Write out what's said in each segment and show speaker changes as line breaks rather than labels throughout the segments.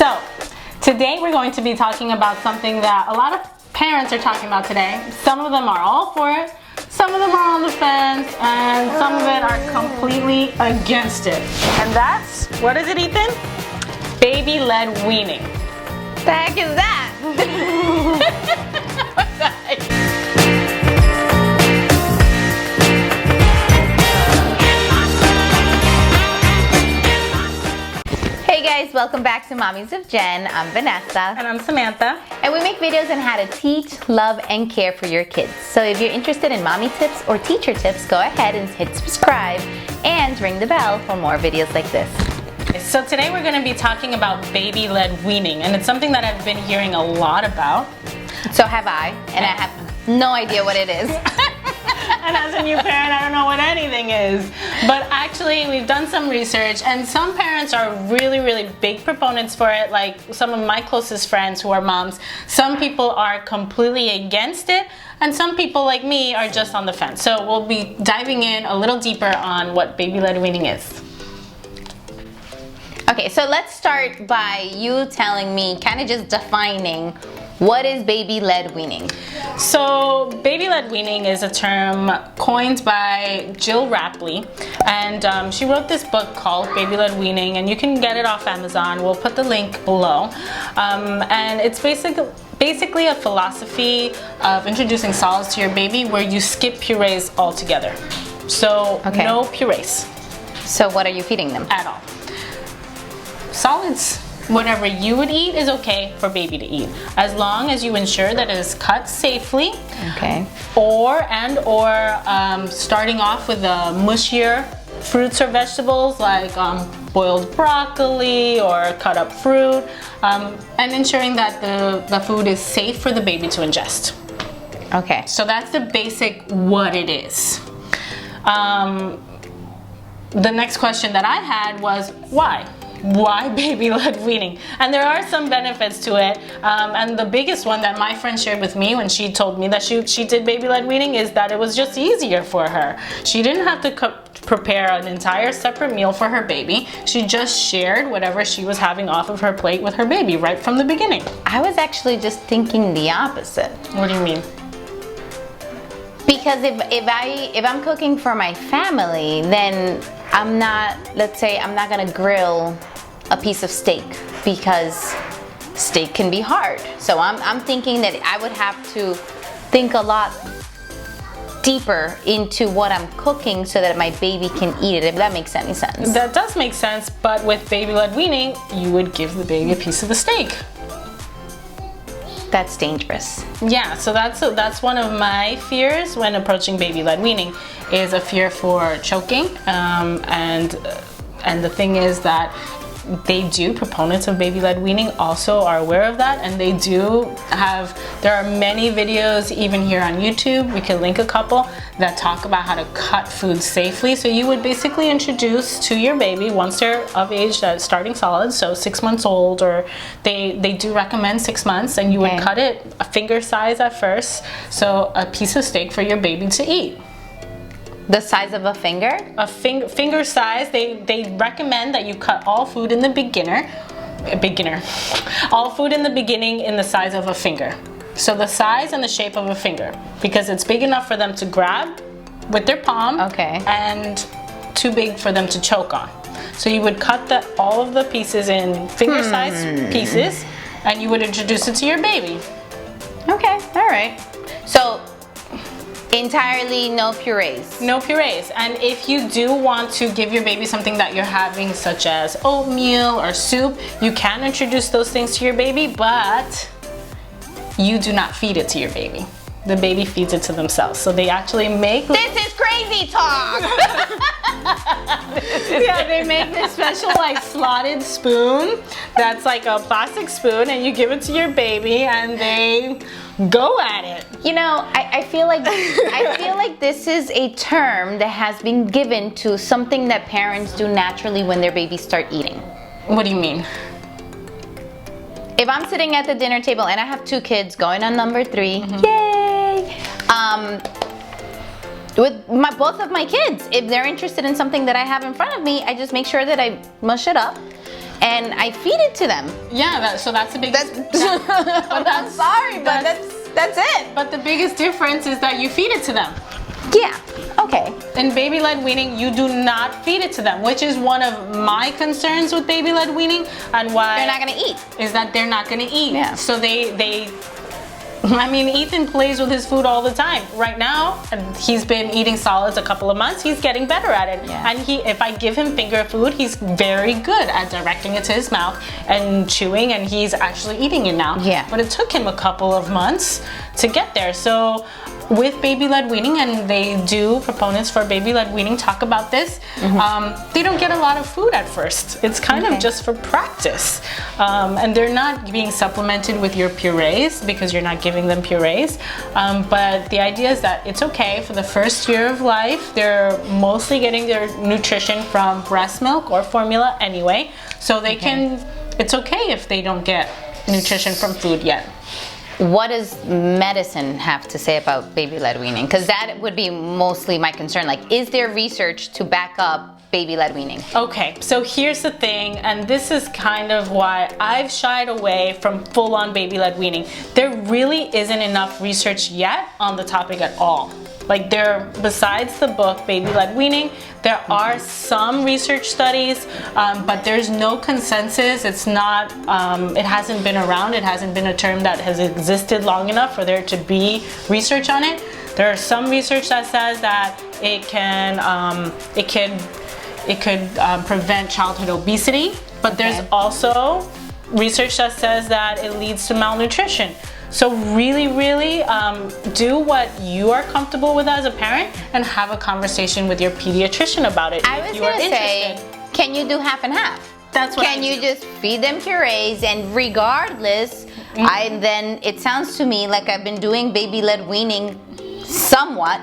So, today we're going to be talking about something that a lot of parents are talking about today. Some of them are all for it, some of them are on the fence, and some of it are completely against it. And that's, what is it, Ethan? Baby led weaning.
The heck is that?
What's that?
Hey guys, welcome back to Mommies of Jen. I'm Vanessa.
And I'm Samantha.
And we make videos on how to teach, love, and care for your kids. So if you're interested in mommy tips or teacher tips, go ahead and hit subscribe and ring the bell for more videos like this.
So today we're going to be talking about baby led weaning, and it's something that I've been hearing a lot about.
So have I, and I have no idea what it is.
And as a new parent, I don't know what anything is. But actually, we've done some research, and some parents are really, really big proponents for it, like some of my closest friends who are moms. Some people are completely against it, and some people like me are just on the fence. So we'll be diving in a little deeper on what baby led weaning is.
Okay, so let's start by you telling me, kind of just defining, what is baby led weaning?
So baby led weaning is a term coined by Jill Rapley, and she wrote this book called Baby Led Weaning, and you can get it off Amazon. We'll put the link below. And it's basically a philosophy of introducing solids to your baby where you skip purees altogether. So no purees.
So what are you feeding them?
At all. Solids. Whatever you would eat is okay for baby to eat, as long as you ensure that it is cut safely.
Okay.
Or starting off with mushier fruits or vegetables like boiled broccoli or cut up fruit, and ensuring that the food is safe for the baby to ingest.
Okay.
So that's the basic what it is. The next question that I had was why? Why baby led weaning? And there are some benefits to it, and the biggest one that my friend shared with me when she told me that she did baby led weaning is that it was just easier for her. She didn't have to prepare an entire separate meal for her baby. She just shared whatever she was having off of her plate with her baby right from the beginning.
I was actually just thinking the opposite.
What do you mean?
Because if I'm cooking for my family, then let's say I'm not gonna grill a piece of steak because steak can be hard. So I'm thinking that I would have to think a lot deeper into what I'm cooking so that my baby can eat it, if that makes any sense.
That does make sense, but with baby led weaning, you would give the baby a piece of the steak.
That's dangerous.
Yeah, so that's one of my fears when approaching baby led weaning, is a fear for choking, and the thing is that proponents of baby led weaning also are aware of that, and there are many videos even here on YouTube, we can link a couple, that talk about how to cut food safely. So you would basically introduce to your baby, once they're of age, starting solids, so 6 months old, or they do recommend 6 months, and you would cut it a finger size at first, so a piece of steak for your baby to eat.
The size of a finger?
A finger size. They recommend that you cut all food in the all food in the beginning in the size of a finger. So the size and the shape of a finger, because it's big enough for them to grab with their palm, and too big for them to choke on. So you would cut all of the pieces in finger-sized pieces, and you would introduce it to your baby.
Okay, all right. So entirely no purees.
No purees. And if you do want to give your baby something that you're having, such as oatmeal or soup, you can introduce those things to your baby, but you do not feed it to your baby. The baby feeds it to themselves. So they actually make...
This is crazy talk!
Yeah, they make this special slotted spoon that's like a plastic spoon, and you give it to your baby and they go at it.
You know, I feel like this is a term that has been given to something that parents do naturally when their babies start eating.
What do you mean?
If I'm sitting at the dinner table and I have 2 kids going on number 3, yay! With both of my kids, if they're interested in something that I have in front of me, I just make sure that I mush it up and I feed it to them.
Yeah, so that's the biggest.
I'm sorry, but that's it.
But the biggest difference is that you feed it to them.
Yeah. Okay.
In baby led weaning, you do not feed it to them, which is one of my concerns with baby led weaning, and why
They're not gonna eat.
Is that they're not gonna eat.
Yeah.
So they. I mean, Ethan plays with his food all the time. Right now, he's been eating solids a couple of months. He's getting better at it.
Yeah.
And if I give him finger food, he's very good at directing it to his mouth and chewing, and he's actually eating it now.
Yeah.
But it took him a couple of months to get there. So with baby led weaning, and they do, proponents for baby led weaning talk about this, they don't get a lot of food at first. It's kind of just for practice. And they're not being supplemented with your purees because you're not giving them purees. But the idea is that it's okay for the first year of life. They're mostly getting their nutrition from breast milk or formula anyway. So they can, it's okay if they don't get nutrition from food yet.
What does medicine have to say about baby led weaning? Because that would be mostly my concern. Like, is there research to back up baby led weaning?
Okay, so here's the thing, and this is kind of why I've shied away from full-on baby led weaning. There really isn't enough research yet on the topic at all. Like, besides the book Baby Led Weaning, there are some research studies, but there's no consensus. It's not, it hasn't been around. It hasn't been a term that has existed long enough for there to be research on it. There are some research that says that it could prevent childhood obesity, but there's also research that says that it leads to malnutrition. So really do what you are comfortable with as a parent and have a conversation with your pediatrician about it.
I was gonna say, can you do half and half?
That's what
Can you just feed them purees, and regardless, then it sounds to me like I've been doing baby led weaning somewhat,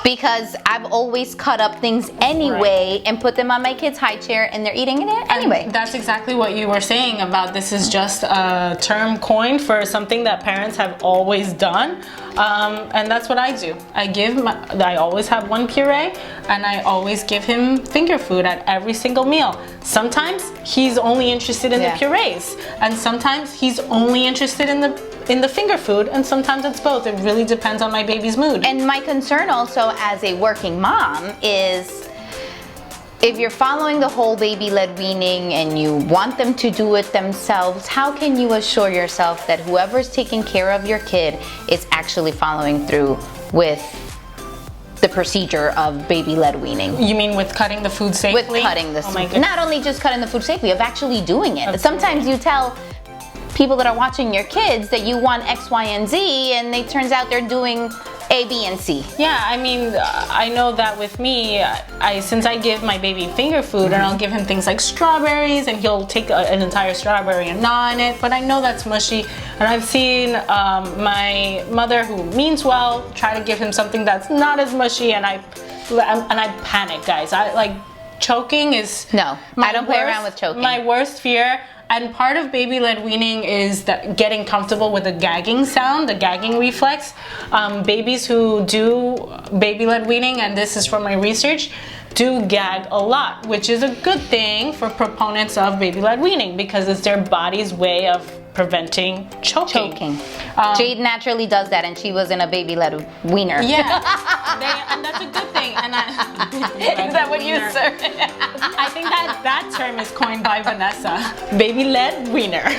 because I've always cut up things anyway and put them on my kid's high chair, and they're eating it anyway.
And that's exactly what you were saying about this is just a term coined for something that parents have always done. And that's what I do. I always have one puree, and I always give him finger food at every single meal. Sometimes he's only interested in the purees, and sometimes he's only interested in the finger food, and sometimes it's both. It really depends on my baby's mood.
And my concern also as a working mom is, if you're following the whole baby led weaning and you want them to do it themselves, how can you assure yourself that whoever's taking care of your kid is actually following through with the procedure of baby led weaning?
You mean with cutting the food safely?
With cutting the
my goodness.
Not only just cutting the food safely, of actually doing it. Sometimes you tell people that are watching your kids that you want X, Y, and Z, and it turns out they're doing A, B, and C.
Yeah, I mean, I know that with me, since I give my baby finger food, and I'll give him things like strawberries, and he'll take an entire strawberry and gnaw on it, but I know that's mushy, and I've seen my mother, who means well, try to give him something that's not as mushy, and I panic, guys. Choking is...
No, I don't play around with choking.
My worst fear. And part of baby led weaning is that getting comfortable with the gagging sound, the gagging reflex. Babies who do baby led weaning, and this is from my research, do gag a lot, which is a good thing for proponents of baby led weaning because it's their body's way of preventing choking.
Jade naturally does that, and she was in a baby led wiener.
Yeah, and that's a good thing. And
is that what you said?
I think that term is coined by Vanessa. Baby led wiener.
No,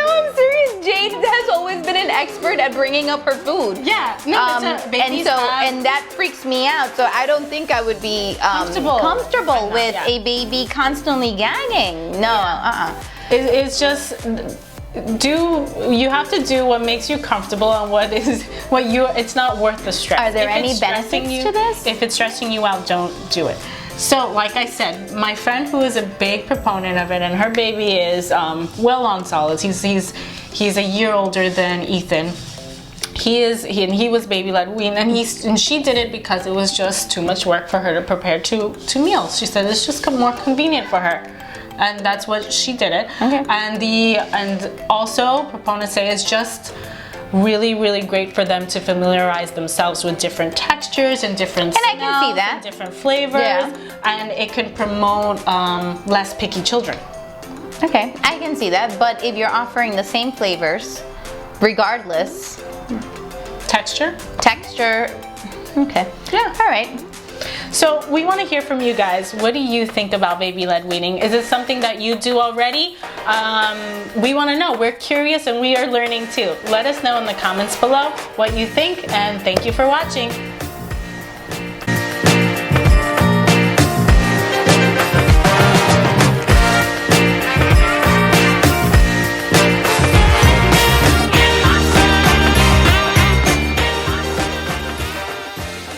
I'm serious. Jade has always been an expert at bringing up her food.
Yeah,
and that freaks me out. So I don't think I would be comfortable with a baby constantly gagging. No,
It's just you have to do what makes you comfortable and it's not worth the stress.
Are there any benefits to this?
If it's stressing you out, don't do it. So, like I said, my friend who is a big proponent of it, and her baby is well on solids. He's a year older than Ethan. He was baby led wean, and she did it because it was just too much work for her to prepare two meals. She said it's just more convenient for her. And that's what she did it. Okay. And also proponents say it's just really, really great for them to familiarize themselves with different textures and different
And I can see that.
and different flavors.
Yeah.
And it can promote less picky children.
Okay, I can see that. But if you're offering the same flavors, regardless,
Texture?
texture, okay.
Yeah.
All right.
So we want to hear from you guys. What do you think about baby-led weaning? Is it something that you do already? We want to know. We're curious and we are learning too. Let us know in the comments below what you think, and thank you for watching.